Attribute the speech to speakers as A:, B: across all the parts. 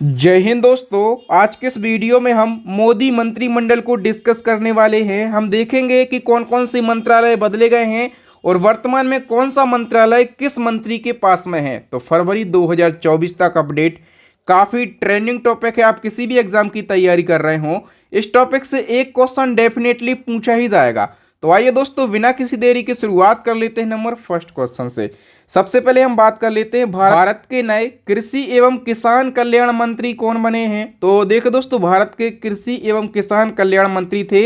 A: जय हिंद दोस्तों। आज के इस वीडियो में हम मोदी मंत्रिमंडल को डिस्कस करने वाले हैं। हम देखेंगे कि कौन कौन से मंत्रालय बदले गए हैं और वर्तमान में कौन सा मंत्रालय किस मंत्री के पास में है। तो फरवरी 2024 तक अपडेट काफ़ी ट्रेंडिंग टॉपिक है। आप किसी भी एग्जाम की तैयारी कर रहे हो, इस टॉपिक से एक क्वेश्चन डेफिनेटली पूछा ही जाएगा। तो आइए दोस्तों, बिना किसी देरी की शुरुआत कर लेते हैं नंबर फर्स्ट क्वेश्चन से। सबसे पहले हम बात कर लेते हैं भारत के नए कृषि एवं किसान कल्याण मंत्री कौन बने हैं। तो देखो दोस्तों, भारत के कृषि एवं किसान कल्याण मंत्री थे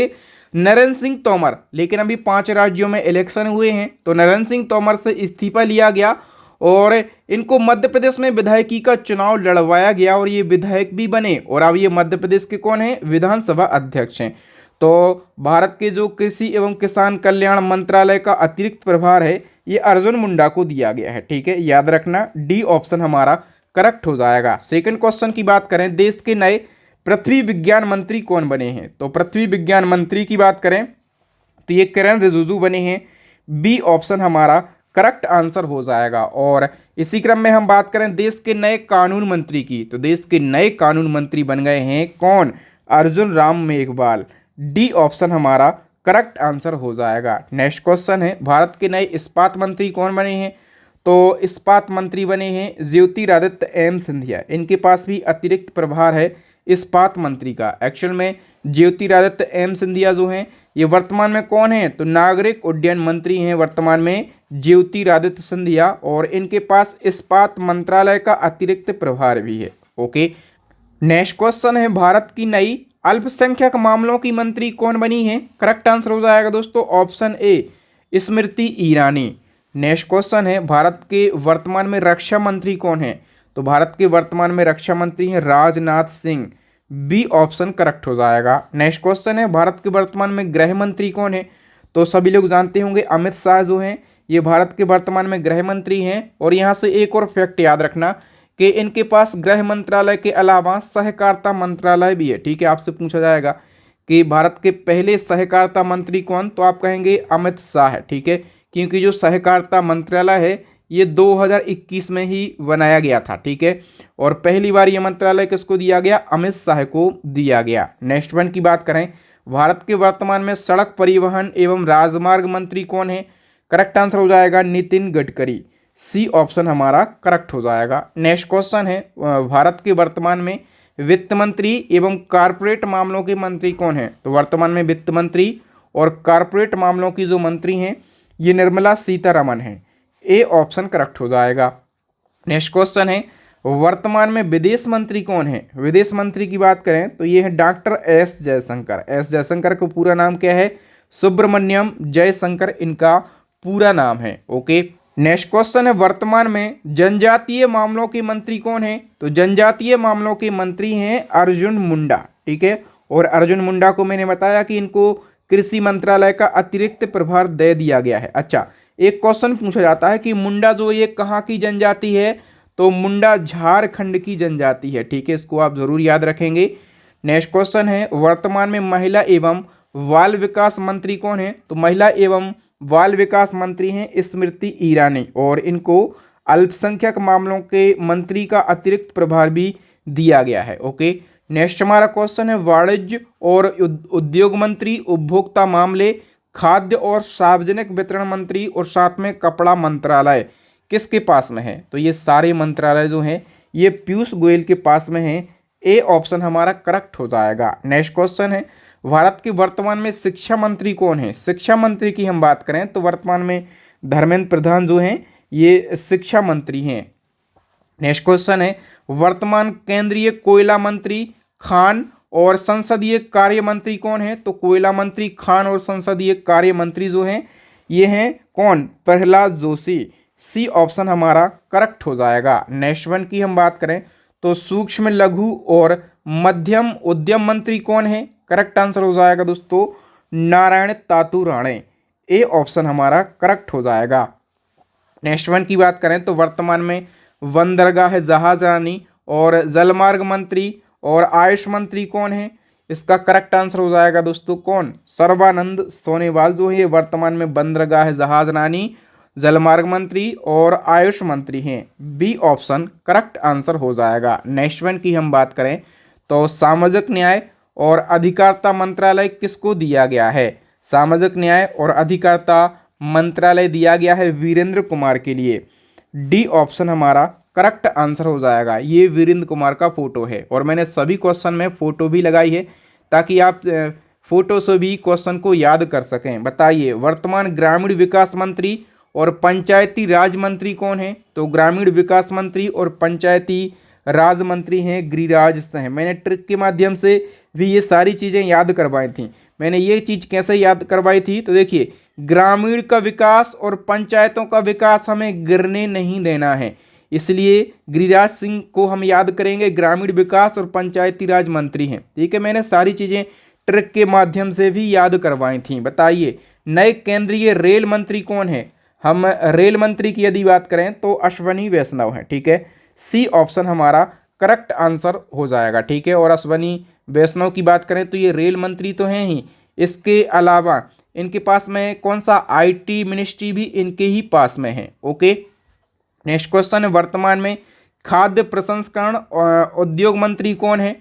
A: नरेंद्र सिंह तोमर। लेकिन अभी 5 राज्यों में इलेक्शन हुए हैं तो नरेंद्र सिंह तोमर से इस्तीफा लिया गया और इनको मध्य प्रदेश में विधायकी का चुनाव लड़वाया गया और ये विधायक भी बने और अब ये मध्य प्रदेश के कौन है, विधानसभा अध्यक्ष हैं। तो भारत के जो कृषि एवं किसान कल्याण मंत्रालय का अतिरिक्त प्रभार है ये अर्जुन मुंडा को दिया गया है। ठीक है, याद रखना डी ऑप्शन हमारा करेक्ट हो जाएगा। सेकंड क्वेश्चन की बात करें, देश के नए पृथ्वी विज्ञान मंत्री कौन बने हैं। तो पृथ्वी विज्ञान मंत्री की बात करें तो ये किरण रिजिजू बने हैं। बी ऑप्शन हमारा करेक्ट आंसर हो जाएगा। और इसी क्रम में हम बात करें देश के नए कानून मंत्री की, तो देश के नए कानून मंत्री बन गए हैं कौन, अर्जुन राम मेघवाल। डी ऑप्शन हमारा करेक्ट आंसर हो जाएगा। नेक्स्ट क्वेश्चन है, भारत के नए इस्पात मंत्री कौन बने हैं। तो इस्पात मंत्री बने हैं ज्योतिरादित्य एम सिंधिया। इनके पास भी अतिरिक्त प्रभार है इस्पात मंत्री का। एक्चुअल में ज्योतिरादित्य एम सिंधिया जो हैं ये वर्तमान में कौन है, तो नागरिक उड्डयन मंत्री हैं वर्तमान में ज्योतिरादित्य सिंधिया, और इनके पास इस्पात मंत्रालय का अतिरिक्त प्रभार भी है। ओके, नेक्स्ट क्वेश्चन है, भारत की नई अल्पसंख्यक मामलों की मंत्री कौन बनी है। करेक्ट आंसर हो जाएगा दोस्तों option A Smriti Irani. Next question है, भारत के वर्तमान में रक्षा मंत्री कौन है। तो भारत के वर्तमान में रक्षा मंत्री हैं Rajnath Singh. B option correct हो जाएगा। नेक्स्ट क्वेश्चन है, भारत के वर्तमान में गृह मंत्री कौन है। तो सभी लोग जानते होंगे अमित शाह जो हैं ये भारत के वर्तमान में गृह मंत्री हैं। और यहाँ से एक और फैक्ट याद रखना कि इनके पास गृह मंत्रालय के अलावा सहकारिता मंत्रालय भी है। ठीक है, आपसे पूछा जाएगा कि भारत के पहले सहकारिता मंत्री कौन, तो आप कहेंगे अमित शाह है। ठीक है, क्योंकि जो सहकारिता मंत्रालय है ये 2021 में ही बनाया गया था। ठीक है, और पहली बार ये मंत्रालय किसको दिया गया, अमित शाह को दिया गया। नेक्स्ट वन की बात करें, भारत के वर्तमान में सड़क परिवहन एवं राजमार्ग मंत्री कौन है। करेक्ट आंसर हो जाएगा नितिन गडकरी। सी ऑप्शन हमारा करेक्ट हो जाएगा। नेक्स्ट क्वेश्चन है, भारत के वर्तमान में वित्त मंत्री एवं कारपोरेट मामलों के मंत्री कौन है। तो वर्तमान में वित्त मंत्री और कारपोरेट मामलों की जो मंत्री हैं ये निर्मला सीतारमन है। ए ऑप्शन करेक्ट हो जाएगा। नेक्स्ट क्वेश्चन है, वर्तमान में विदेश मंत्री कौन है। विदेश मंत्री की बात करें तो ये है doctor S Jaishankar. S Jaishankar का पूरा नाम क्या है, सुब्रमण्यम जयशंकर इनका पूरा नाम है। ओके, नेक्स्ट क्वेश्चन है, वर्तमान में जनजातीय मामलों के मंत्री कौन है। तो जनजातीय मामलों के मंत्री हैं अर्जुन मुंडा। ठीक है, और अर्जुन मुंडा को मैंने बताया कि इनको कृषि मंत्रालय का अतिरिक्त प्रभार दे दिया गया है। अच्छा, एक क्वेश्चन पूछा जाता है कि मुंडा जो ये कहाँ की जनजाति है, तो मुंडा झारखंड की जनजाति है। ठीक है, इसको आप जरूर याद रखेंगे। नेक्स्ट क्वेश्चन है, वर्तमान में महिला एवं बाल विकास मंत्री कौन है। तो महिला एवं बाल विकास मंत्री हैं स्मृति ईरानी, और इनको अल्पसंख्यक मामलों के मंत्री का अतिरिक्त प्रभार भी दिया गया है। ओके, नेक्स्ट हमारा क्वेश्चन है, वाणिज्य और उद्योग मंत्री, उपभोक्ता मामले, खाद्य और सार्वजनिक वितरण मंत्री और साथ में कपड़ा मंत्रालय किसके पास में है। तो ये सारे मंत्रालय जो हैं ये पीयूष गोयल के पास में हैं। ए ऑप्शन हमारा करेक्ट हो जाएगा। नेक्स्ट क्वेश्चन है, भारत के वर्तमान में शिक्षा मंत्री कौन है। शिक्षा मंत्री की हम बात करें तो वर्तमान में धर्मेंद्र प्रधान जो हैं ये शिक्षा मंत्री हैं। नेक्स्ट क्वेश्चन है, वर्तमान केंद्रीय कोयला मंत्री खान और संसदीय कार्य मंत्री कौन है। तो कोयला मंत्री खान और संसदीय कार्य मंत्री जो हैं ये हैं कौन, प्रहलाद जोशी। सी ऑप्शन हमारा करेक्ट हो जाएगा। नेक्स्ट वन की हम बात करें तो सूक्ष्म लघु और मध्यम उद्यम मंत्री कौन है। करेक्ट आंसर हो जाएगा दोस्तों नारायण तातू राणे। ए ऑप्शन हमारा करेक्ट हो जाएगा। नेक्स्ट वन की बात करें तो वर्तमान में बंदरगाह जहाज रानी और जलमार्ग मंत्री और आयुष मंत्री कौन है। इसका करेक्ट आंसर हो जाएगा दोस्तों कौन, सर्बानंद सोनोवाल जो है वर्तमान में बंदरगाह जहाज रानी जलमार्ग मंत्री और आयुष मंत्री हैं। बी ऑप्शन करेक्ट आंसर हो जाएगा। नेक्स्ट वन की हम बात करें तो सामाजिक न्याय और अधिकारिता मंत्रालय किसको दिया गया है? सामाजिक न्याय और अधिकारिता मंत्रालय दिया गया है वीरेंद्र कुमार के लिए। डी ऑप्शन हमारा करेक्ट आंसर हो जाएगा। ये वीरेंद्र कुमार का फोटो है और मैंने सभी क्वेश्चन में फोटो भी लगाई है ताकि आप फोटो से भी क्वेश्चन को याद कर सकें। बताइए वर्तमान ग्रामीण विकास मंत्री और पंचायती राज मंत्री कौन है? तो ग्रामीण विकास मंत्री और पंचायती राज मंत्री हैं गिरिराज सिंह। मैंने ट्रिक के माध्यम से भी ये सारी चीज़ें याद करवाई थी। मैंने ये चीज़ कैसे याद करवाई थी तो देखिए, ग्रामीण का विकास और पंचायतों का विकास हमें गिरने नहीं देना है, इसलिए गिरिराज सिंह को हम याद करेंगे। ग्रामीण विकास और पंचायती राज मंत्री हैं। ठीक है, मैंने सारी चीज़ें ट्रिक के माध्यम से भी याद करवाई थी। बताइए नए केंद्रीय रेल मंत्री कौन है? हम रेल मंत्री की यदि बात करें तो अश्वनी वैष्णव है। ठीक है, सी ऑप्शन हमारा करेक्ट आंसर हो जाएगा। ठीक है, और अश्वनी वैष्णव की बात करें तो ये रेल मंत्री तो हैं ही, इसके अलावा इनके पास में कौन सा आईटी मिनिस्ट्री भी इनके ही पास में है। ओके, नेक्स्ट क्वेश्चन है वर्तमान में खाद्य प्रसंस्करण उद्योग मंत्री कौन है?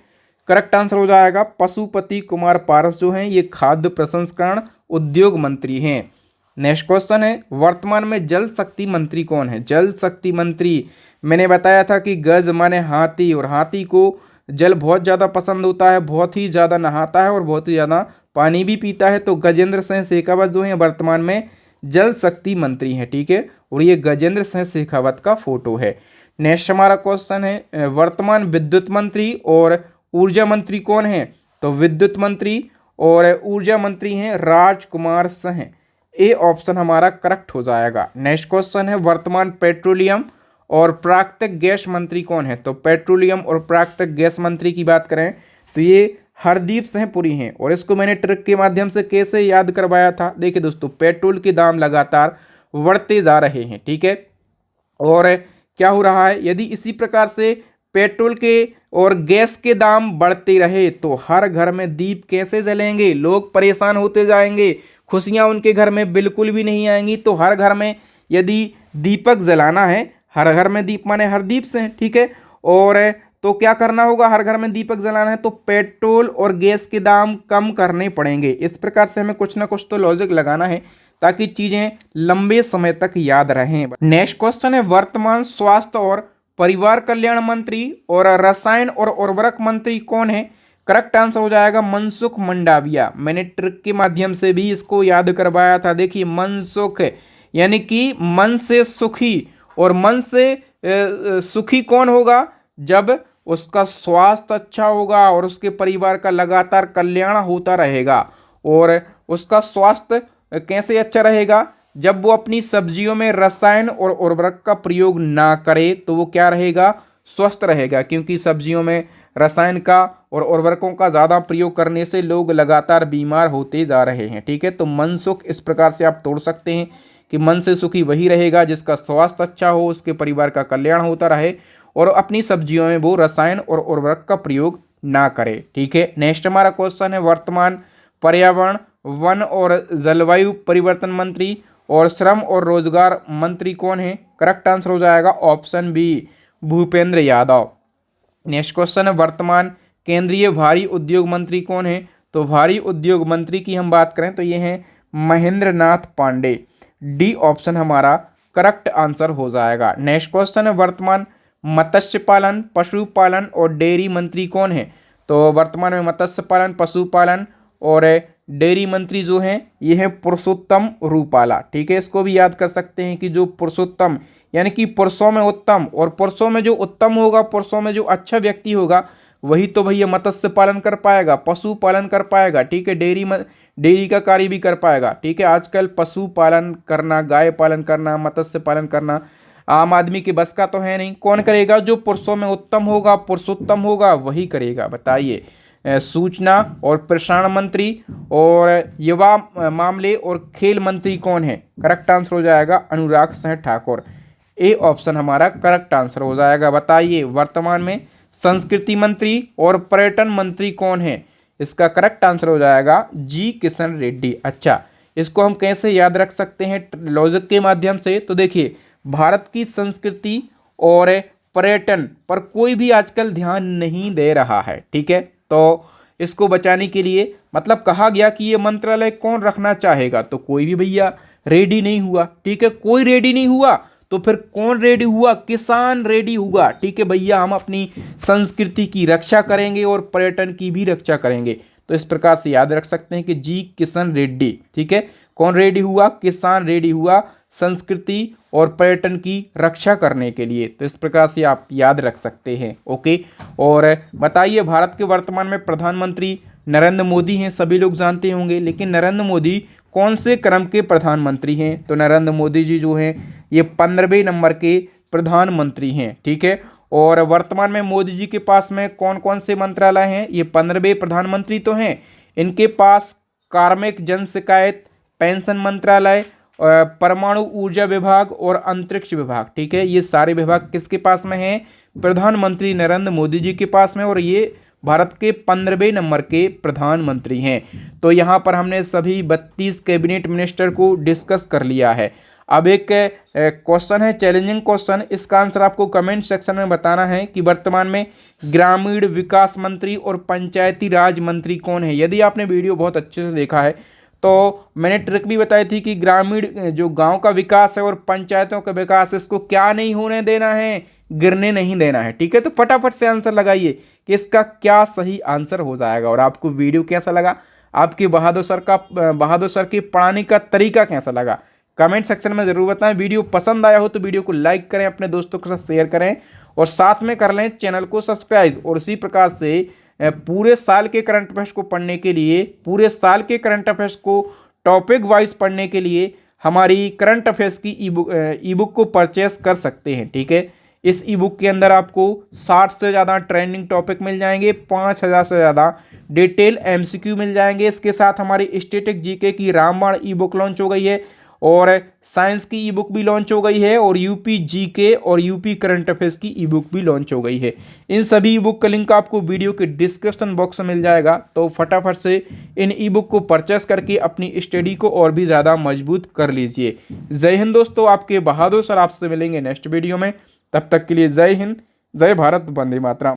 A: करेक्ट आंसर हो जाएगा पशुपति कुमार पारस जो हैं ये खाद्य प्रसंस्करण उद्योग मंत्री हैं। नेक्स्ट क्वेश्चन है वर्तमान में जल शक्ति मंत्री कौन है? जल शक्ति मंत्री मैंने बताया था कि गज माने हाथी, और हाथी को जल बहुत ज़्यादा पसंद होता है, बहुत ही ज़्यादा नहाता है और बहुत ही ज़्यादा पानी भी पीता है। तो गजेंद्र सिंह शेखावत जो हैं वर्तमान में जल शक्ति मंत्री हैं। ठीक है, और ये गजेंद्र सिंह शेखावत का फोटो है। नेक्स्ट हमारा क्वेश्चन है वर्तमान विद्युत मंत्री और ऊर्जा मंत्री कौन है? तो विद्युत मंत्री और ऊर्जा मंत्री हैं राजकुमार सिंह। ए ऑप्शन हमारा करेक्ट हो जाएगा। नेक्स्ट क्वेश्चन है वर्तमान पेट्रोलियम और प्राकृतिक गैस मंत्री कौन है? तो पेट्रोलियम और प्राकृतिक गैस मंत्री की बात करें तो ये हरदीप सिंह पुरी हैं, और इसको मैंने ट्रिक के माध्यम से कैसे याद करवाया था। देखिए दोस्तों, पेट्रोल के दाम लगातार बढ़ते जा रहे हैं। ठीक है, और क्या हो रहा है, यदि इसी प्रकार से पेट्रोल के और गैस के दाम बढ़ते रहे तो हर घर में दीप कैसे जलेंगे? लोग परेशान होते जाएंगे, खुशियां उनके घर में बिल्कुल भी नहीं आएंगी। तो हर घर में यदि दीपक जलाना है, हर घर में दीप माने हरदीप से, ठीक है, और तो क्या करना होगा? हर घर में दीपक जलाना है तो पेट्रोल और गैस के दाम कम करने पड़ेंगे। इस प्रकार से हमें कुछ ना कुछ तो लॉजिक लगाना है ताकि चीजें लंबे समय तक याद रहें। नेक्स्ट क्वेश्चन है वर्तमान स्वास्थ्य और परिवार कल्याण मंत्री और रसायन और उर्वरक मंत्री कौन है? करेक्ट आंसर हो जाएगा मनसुख मंडाविया। मैंने ट्रिक के माध्यम से भी इसको याद करवाया था। देखिए मनसुख यानी कि मन से सुखी, और मन से सुखी कौन होगा? जब उसका स्वास्थ्य अच्छा होगा और उसके परिवार का लगातार कल्याण होता रहेगा। और उसका स्वास्थ्य कैसे अच्छा रहेगा? जब वो अपनी सब्जियों में रसायन और उर्वरक का प्रयोग ना करे तो वो क्या रहेगा? स्वस्थ रहेगा, क्योंकि सब्जियों में रसायन का और उर्वरकों का ज़्यादा प्रयोग करने से लोग लगातार बीमार होते जा रहे हैं। ठीक है, तो मन सुख इस प्रकार से आप तोड़ सकते हैं कि मन से सुखी वही रहेगा जिसका स्वास्थ्य अच्छा हो, उसके परिवार का कल्याण होता रहे और अपनी सब्जियों में वो रसायन और उर्वरक का प्रयोग ना करे। ठीक है, नेक्स्ट हमारा क्वेश्चन है वर्तमान पर्यावरण वन और जलवायु परिवर्तन मंत्री और श्रम और रोजगार मंत्री कौन है? करेक्ट आंसर हो जाएगा option B Bhupender Yadav. Next question है वर्तमान केंद्रीय भारी उद्योग मंत्री कौन है? तो भारी उद्योग मंत्री की हम बात करें तो ये हैं महेंद्र नाथ पांडे। डी ऑप्शन हमारा करेक्ट आंसर हो जाएगा। नेक्स्ट क्वेश्चन है वर्तमान मत्स्य पालन पशुपालन और डेयरी मंत्री कौन है? तो वर्तमान में मत्स्य पालन पशुपालन और डेयरी मंत्री जो हैं ये हैं पुरुषोत्तम रूपाला। ठीक है, इसको भी याद कर सकते हैं कि जो पुरुषोत्तम यानी कि पुरुषों में उत्तम, और पुरुषों में जो उत्तम होगा, पुरुषों में जो अच्छा व्यक्ति होगा वही तो भैया मत्स्य पालन कर पाएगा, पशु पालन कर पाएगा। ठीक है, डेयरी का कार्य भी कर पाएगा। ठीक है, आजकल पशु पालन करना, गाय पालन करना, मत्स्य पालन करना आम आदमी के बस का तो है नहीं। कौन करेगा? जो पुरुषों में उत्तम होगा, पुरुषोत्तम होगा वही करेगा। बताइए सूचना और प्रसारण मंत्री और युवा मामले और खेल मंत्री कौन है? करेक्ट आंसर हो जाएगा अनुराग सिंह ठाकुर। ए ऑप्शन हमारा करेक्ट आंसर हो जाएगा। बताइए वर्तमान में संस्कृति मंत्री और पर्यटन मंत्री कौन है? इसका करेक्ट आंसर हो जाएगा जी किशन रेड्डी। अच्छा, इसको हम कैसे याद रख सकते हैं लॉजिक के माध्यम से। तो देखिए, भारत की संस्कृति और पर्यटन पर कोई भी आजकल ध्यान नहीं दे रहा है, ठीक है। तो इसको बचाने के लिए मतलब कहा गया कि ये मंत्रालय कौन रखना चाहेगा, तो कोई भी भैया रेडी नहीं हुआ, ठीक है। कोई रेडी नहीं हुआ तो फिर कौन रेडी हुआ? किसान रेडी हुआ, ठीक है भैया। हम अपनी संस्कृति की रक्षा करेंगे और पर्यटन की भी रक्षा करेंगे। तो इस प्रकार से याद रख सकते हैं कि जी किशन रेड्डी, ठीक है। कौन रेडी हुआ? किसान रेडी हुआ संस्कृति और पर्यटन की रक्षा करने के लिए। तो इस प्रकार से आप याद रख सकते हैं, ओके। और बताइए, भारत के वर्तमान में प्रधानमंत्री नरेंद्र मोदी हैं, सभी लोग जानते होंगे, लेकिन नरेंद्र मोदी कौन से क्रम के प्रधानमंत्री हैं? तो नरेंद्र मोदी जी जो हैं ये 15वें नंबर के प्रधानमंत्री हैं, ठीक है। और वर्तमान में मोदी जी के पास में कौन कौन से मंत्रालय हैं? ये 15वें प्रधानमंत्री तो हैं, इनके पास कार्मिक जन शिकायत, पेंशन मंत्रालय, परमाणु ऊर्जा विभाग और अंतरिक्ष विभाग, ठीक है। ये सारे विभाग किसके पास में हैं? प्रधानमंत्री नरेंद्र मोदी जी के पास में, और ये भारत के 15वें नंबर के प्रधानमंत्री हैं। तो यहाँ पर हमने सभी 32 कैबिनेट मिनिस्टर को डिस्कस कर लिया है। अब एक क्वेश्चन है, चैलेंजिंग क्वेश्चन, इसका आंसर आपको कमेंट सेक्शन में बताना है कि वर्तमान में ग्रामीण विकास मंत्री और पंचायती राज मंत्री कौन है। यदि आपने वीडियो बहुत अच्छे से देखा है तो मैंने ट्रिक भी बताई थी कि ग्रामीण जो गांव का विकास है और पंचायतों का विकास, इसको क्या नहीं होने देना है? गिरने नहीं देना है, ठीक है। तो फटाफट से आंसर लगाइए कि इसका क्या सही आंसर हो जाएगा। और आपको वीडियो कैसा लगा? आपके बहादुर सर के पढ़ाने का तरीका कैसा लगा? कमेंट सेक्शन में जरूर बताएं। वीडियो पसंद आया हो तो वीडियो को लाइक करें, अपने दोस्तों के साथ शेयर करें और साथ में कर लें चैनल को सब्सक्राइब। और इसी प्रकार से पूरे साल के करंट अफेयर्स को पढ़ने के लिए, पूरे साल के करंट अफेयर्स को टॉपिक वाइज पढ़ने के लिए हमारी करंट अफेयर्स की ई बुक को परचेस कर सकते हैं, ठीक है। इस ई बुक के अंदर आपको 60 से ज़्यादा ट्रेंडिंग टॉपिक मिल जाएंगे, 5000 से ज़्यादा डिटेल MCQ मिल जाएंगे। इसके साथ हमारी स्टैटिक जीके की रामबाण ई बुक लॉन्च हो गई है और साइंस की ई बुक भी लॉन्च हो गई है और यूपी जीके और यूपी करंट अफेयर्स की ई बुक भी लॉन्च हो गई है। इन सभी ई बुक का लिंक आपको वीडियो के डिस्क्रिप्शन बॉक्स में मिल जाएगा। तो फटाफट से इन ई बुक को परचेस करके अपनी स्टडी को और भी ज़्यादा मजबूत कर लीजिए। जय हिंद दोस्तों, आपके बहादुर सर आपसे मिलेंगे नेक्स्ट वीडियो में। तब तक के लिए जय हिंद, जय भारत, वंदे मातरम।